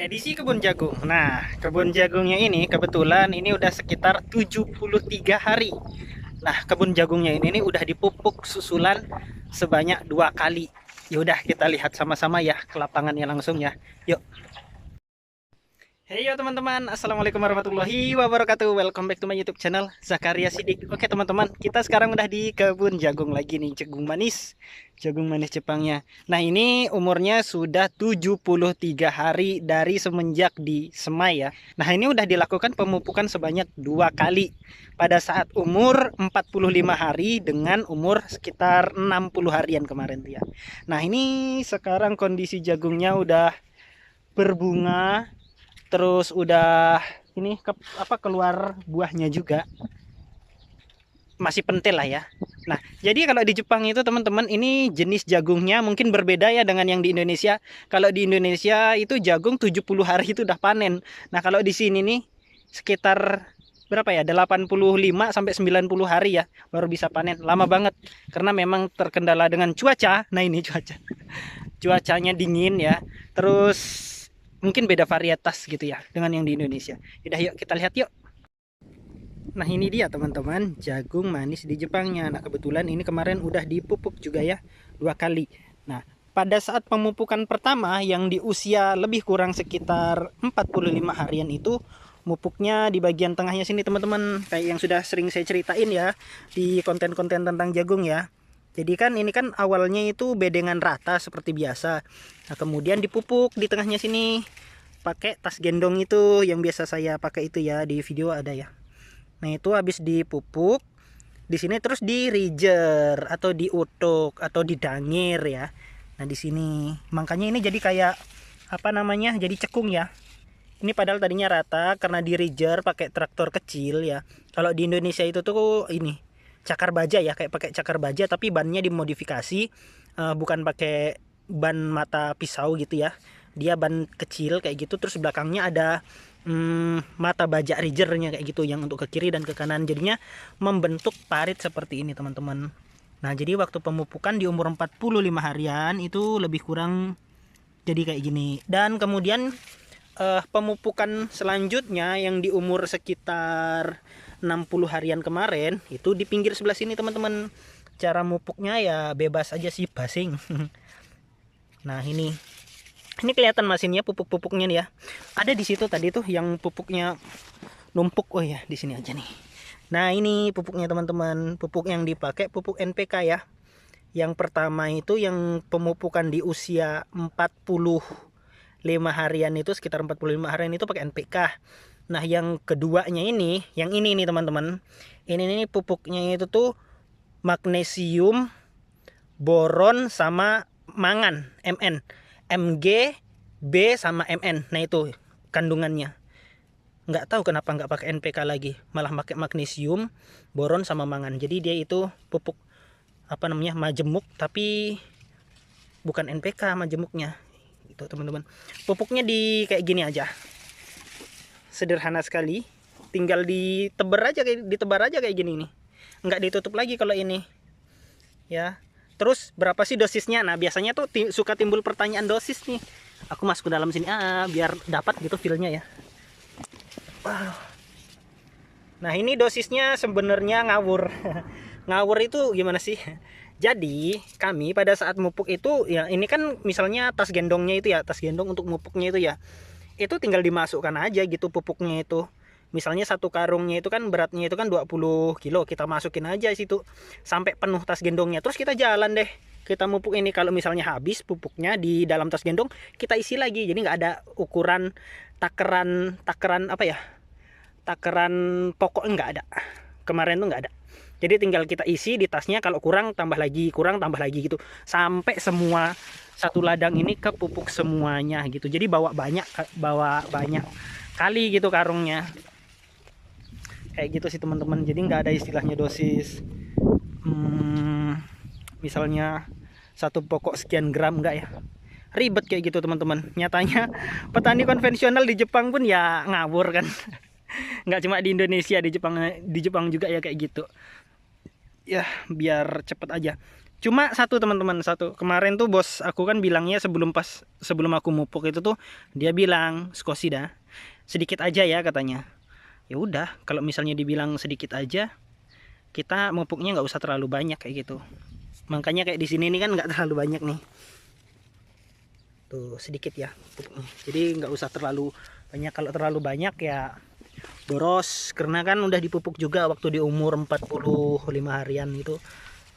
Edisi kebun jagung. Nah, kebun jagungnya ini kebetulan ini udah sekitar 73 hari. Nah, kebun jagungnya ini udah dipupuk susulan sebanyak 2 kali. Yaudah kita lihat sama-sama ya ke lapangannya langsung ya. Yuk. Hey yo teman-teman, assalamualaikum warahmatullahi wabarakatuh. Welcome back to my YouTube channel Zakaria Sidik. Oke teman-teman, kita sekarang udah di kebun jagung lagi nih, jagung manis Jepangnya. Nah ini umurnya sudah 73 hari dari semenjak disemai ya. Nah ini udah dilakukan pemupukan sebanyak 2 kali pada saat umur 45 hari dengan umur sekitar 60 harian kemarin tuh ya. Nah ini sekarang kondisi jagungnya udah berbunga, terus udah ini keluar buahnya juga, masih pentil lah ya. Nah jadi kalau di Jepang itu teman-teman, ini jenis jagungnya mungkin berbeda ya dengan yang di Indonesia. Kalau di Indonesia itu jagung 70 hari itu udah panen. Nah kalau di sini nih sekitar berapa ya, 85 sampai 90 hari ya baru bisa panen. Lama banget karena memang terkendala dengan cuaca. Nah ini cuacanya dingin ya, terus mungkin beda varietas gitu ya dengan yang di Indonesia. Udah yuk kita lihat yuk. Nah ini dia teman-teman, jagung manis di Jepangnya. Nah kebetulan ini kemarin udah dipupuk juga ya 2 kali. Nah pada saat pemupukan pertama yang di usia lebih kurang sekitar 45 harian itu, mupuknya di bagian tengahnya sini teman-teman, kayak yang sudah sering saya ceritain ya di konten-konten tentang jagung ya. Jadi kan ini kan awalnya itu bedengan rata seperti biasa. Nah, kemudian dipupuk di tengahnya sini pakai tas gendong itu yang biasa saya pakai itu ya, di video ada ya. Nah, itu habis dipupuk di sini terus di rijer atau diutuk atau didangir ya. Nah, di sini makanya ini jadi kayak apa namanya? Jadi cekung ya. Ini padahal tadinya rata karena di rijer pakai traktor kecil ya. Kalau di Indonesia itu tuh ini cakar baja ya, kayak pakai cakar baja tapi bannya dimodifikasi, bukan pakai ban mata pisau gitu ya. Dia ban kecil kayak gitu, terus belakangnya ada mata baja rigernya kayak gitu yang untuk ke kiri dan ke kanan, jadinya membentuk parit seperti ini teman-teman. Nah jadi waktu pemupukan di umur 45 harian itu lebih kurang jadi kayak gini. Dan kemudian pemupukan selanjutnya yang di umur sekitar 60 harian kemarin itu di pinggir sebelah sini teman-teman. Cara mupuknya ya bebas aja sih, basing. Nah ini kelihatan mesinnya, pupuk-pupuknya nih ya. Ada di situ tadi tuh yang pupuknya numpuk. Oh ya, di sini aja nih. Nah, ini pupuknya teman-teman. Pupuk yang dipakai pupuk NPK ya. Yang pertama itu yang pemupukan di usia 45 harian itu, sekitar 45 harian itu pakai NPK. Nah, yang keduanya ini, yang ini nih teman-teman. Ini nih pupuknya itu tuh magnesium, boron sama mangan, Mn. Mg, B sama Mn. Nah itu kandungannya. Nggak tahu kenapa nggak pakai NPK lagi, malah pakai magnesium, boron sama mangan. Jadi dia itu pupuk apa namanya, majemuk, tapi bukan NPK majemuknya. Itu teman-teman. Pupuknya di kayak gini aja. Sederhana sekali. Tinggal ditebar aja kayak gini nih. Nggak ditutup lagi kalau ini. Ya. Terus berapa sih dosisnya? Nah biasanya tuh suka timbul pertanyaan dosis nih. Aku masuk ke dalam sini biar dapat gitu feelnya ya. Nah ini dosisnya sebenarnya ngawur. Ngawur itu gimana sih? Jadi kami pada saat mupuk itu ya, ini kan misalnya tas gendongnya itu ya, tas gendong untuk mupuknya itu ya, itu tinggal dimasukkan aja gitu pupuknya itu. Misalnya satu karungnya itu kan beratnya itu kan 20 kilo, kita masukin aja situ sampai penuh tas gendongnya, terus kita jalan deh, kita mupuk ini. Kalau misalnya habis pupuknya di dalam tas gendong, kita isi lagi. Jadi nggak ada ukuran takaran apa ya, takaran pokok nggak ada. Kemarin tuh nggak ada. Jadi tinggal kita isi di tasnya, kalau kurang tambah lagi gitu sampai semua satu ladang ini kepupuk semuanya gitu. Jadi bawa banyak kali gitu karungnya. Kayak gitu sih teman-teman. Jadi nggak ada istilahnya dosis misalnya satu pokok sekian gram, enggak ya. Ribet kayak gitu teman-teman. Nyatanya petani konvensional di Jepang pun ya ngawur kan. Nggak cuma di Indonesia, di Jepang juga ya kayak gitu. Ya biar cepet aja. Cuma satu teman-teman, satu. Kemarin tuh bos aku kan bilangnya sebelum aku mupuk itu tuh dia bilang, "Skosi dah. Sedikit aja ya," katanya. Ya udah, kalau misalnya dibilang sedikit aja, kita mupuknya nggak usah terlalu banyak kayak gitu. Makanya kayak di sini nih kan nggak terlalu banyak nih. Tuh sedikit ya pupuknya. Jadi nggak usah terlalu banyak. Kalau terlalu banyak ya boros, karena kan udah dipupuk juga waktu di umur 45 harian itu.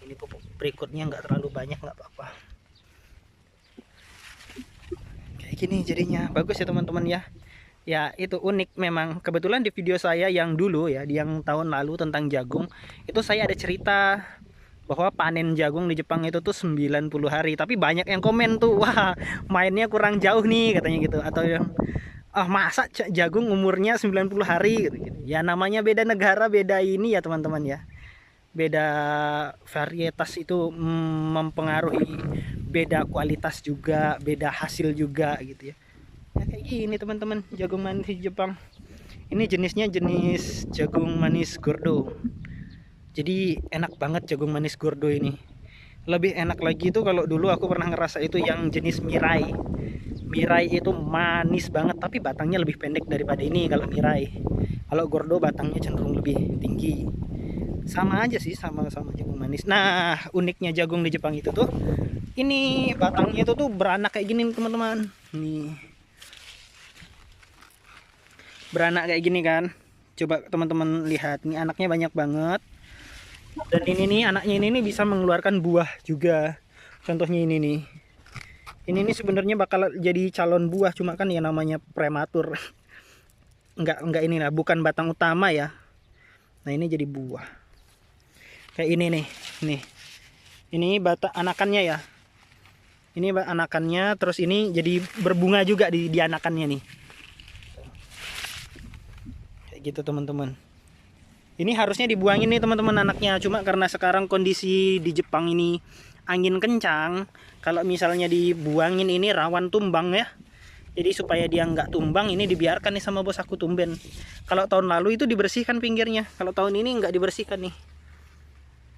Ini pupuk berikutnya nggak terlalu banyak, nggak apa-apa. Kayak gini jadinya bagus ya teman-teman ya. Ya itu unik memang. Kebetulan di video saya yang dulu ya, yang tahun lalu tentang jagung, itu saya ada cerita bahwa panen jagung di Jepang itu tuh 90 hari. Tapi banyak yang komen tuh, wah mainnya kurang jauh nih katanya gitu. Atau yang, ah masa jagung umurnya 90 hari gitu. Ya namanya beda negara, beda ini ya teman-teman ya. Beda varietas itu mempengaruhi beda kualitas juga, beda hasil juga gitu ya. Ya kayak gini teman-teman, jagung manis di Jepang. Ini jenisnya jenis jagung manis gordo. Jadi enak banget jagung manis gordo ini. Lebih enak lagi itu kalau dulu aku pernah ngerasa itu yang jenis mirai. Mirai itu manis banget tapi batangnya lebih pendek daripada ini kalau mirai. Kalau gordo batangnya cenderung lebih tinggi. Sama aja sih, sama-sama jagung manis. Nah, uniknya jagung di Jepang itu tuh, ini batangnya itu tuh beranak kayak gini teman-teman. Nih, beranak kayak gini kan. Coba teman-teman lihat, nih anaknya banyak banget. Dan ini nih anaknya ini nih bisa mengeluarkan buah juga. Contohnya ini nih. Ini nih sebenarnya bakal jadi calon buah, cuma kan ya namanya prematur. Enggak ini lah, bukan batang utama ya. Nah, ini jadi buah. Kayak ini nih. Nih. Ini batang anakannya ya. Ini anakannya, terus ini jadi berbunga juga di anakannya nih. Kayak gitu teman-teman. Ini harusnya dibuangin nih teman-teman anaknya, cuma karena sekarang kondisi di Jepang ini angin kencang, kalau misalnya dibuangin ini rawan tumbang ya. Jadi supaya dia nggak tumbang, ini dibiarkan nih sama bos aku tumben. Kalau tahun lalu itu dibersihkan pinggirnya, kalau tahun ini nggak dibersihkan nih.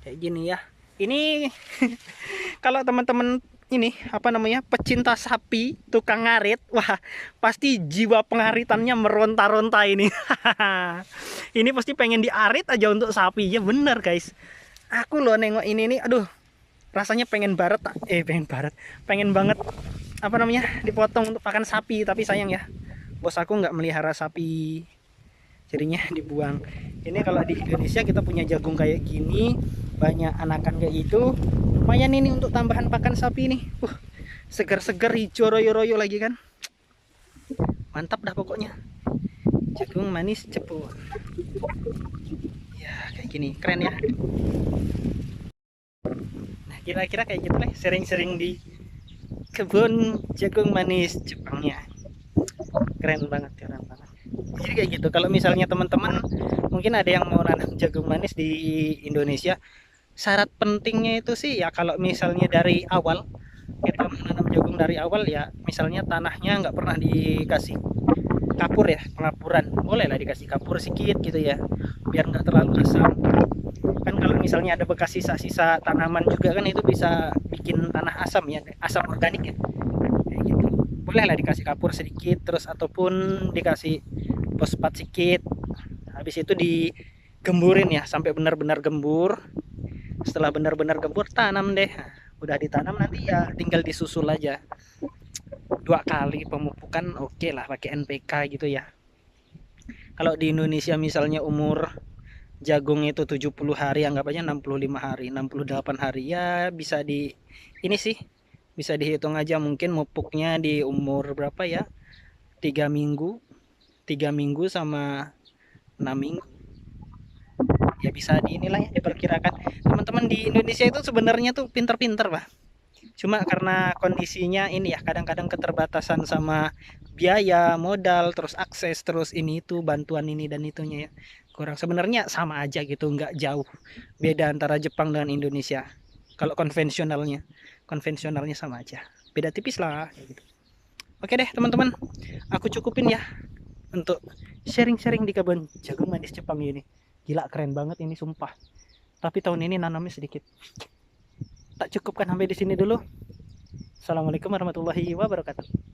Kayak gini ya. Ini kalau teman-teman ini apa namanya pecinta sapi, tukang ngarit, wah pasti jiwa pengaritannya meronta-ronta ini. Ini pasti pengen diarit aja untuk sapi ya, bener guys. Aku loh nengok ini nih, aduh rasanya pengen pengen banget apa namanya dipotong untuk pakan sapi, tapi sayang ya bos aku nggak melihara sapi, jadinya dibuang. Ini kalau di Indonesia kita punya jagung kayak gini, banyak anakan kayak gitu, lumayan ini untuk tambahan pakan sapi nih. Segar-segar hijau royo-royo lagi kan, mantap dah pokoknya. Jagung manis Jepun ya kayak gini, keren ya. Nah kira-kira kayak gitu lah sering-sering di kebun jagung manis Jepangnya. Keren banget, keren banget. Jadi kayak gitu, kalau misalnya teman-teman mungkin ada yang mau nanam jagung manis di Indonesia, syarat pentingnya itu sih ya kalau misalnya dari awal kita menanam jagung dari awal ya, misalnya tanahnya nggak pernah dikasih kapur ya, pengapuran boleh lah dikasih kapur sedikit gitu ya, biar nggak terlalu asam. Kan kalau misalnya ada bekas sisa-sisa tanaman juga kan itu bisa bikin tanah asam ya, asam organik ya kayak gitu. Boleh lah dikasih kapur sedikit, terus ataupun dikasih fosfat sedikit. Habis itu digemburin ya sampai benar-benar gembur. Setelah benar-benar gembur tanam deh. Udah ditanam nanti ya tinggal disusul aja. 2 kali pemupukan oke lah pakai NPK gitu ya. Kalau di Indonesia misalnya umur jagung itu 70 hari, anggap aja 65 hari, 68 hari ya bisa di ini sih, bisa dihitung aja mungkin mupuknya di umur berapa ya, 3 minggu sama 6 minggu ya, bisa di inilah ya diperkirakan. Teman-teman di Indonesia itu sebenarnya tuh pinter-pinter Pak, cuma karena kondisinya ini ya kadang-kadang keterbatasan sama biaya modal, terus akses, terus ini itu bantuan ini dan itunya ya kurang. Sebenarnya sama aja gitu, nggak jauh beda antara Jepang dan Indonesia. Kalau konvensionalnya sama aja, beda tipis lah gitu. Oke deh teman-teman, aku cukupin ya untuk sharing-sharing di kebun jagung manis Jepang ini. Gila keren banget ini sumpah, tapi tahun ini nanamnya sedikit. tak cukupkan sampai di sini dulu. Assalamualaikum warahmatullahi wabarakatuh.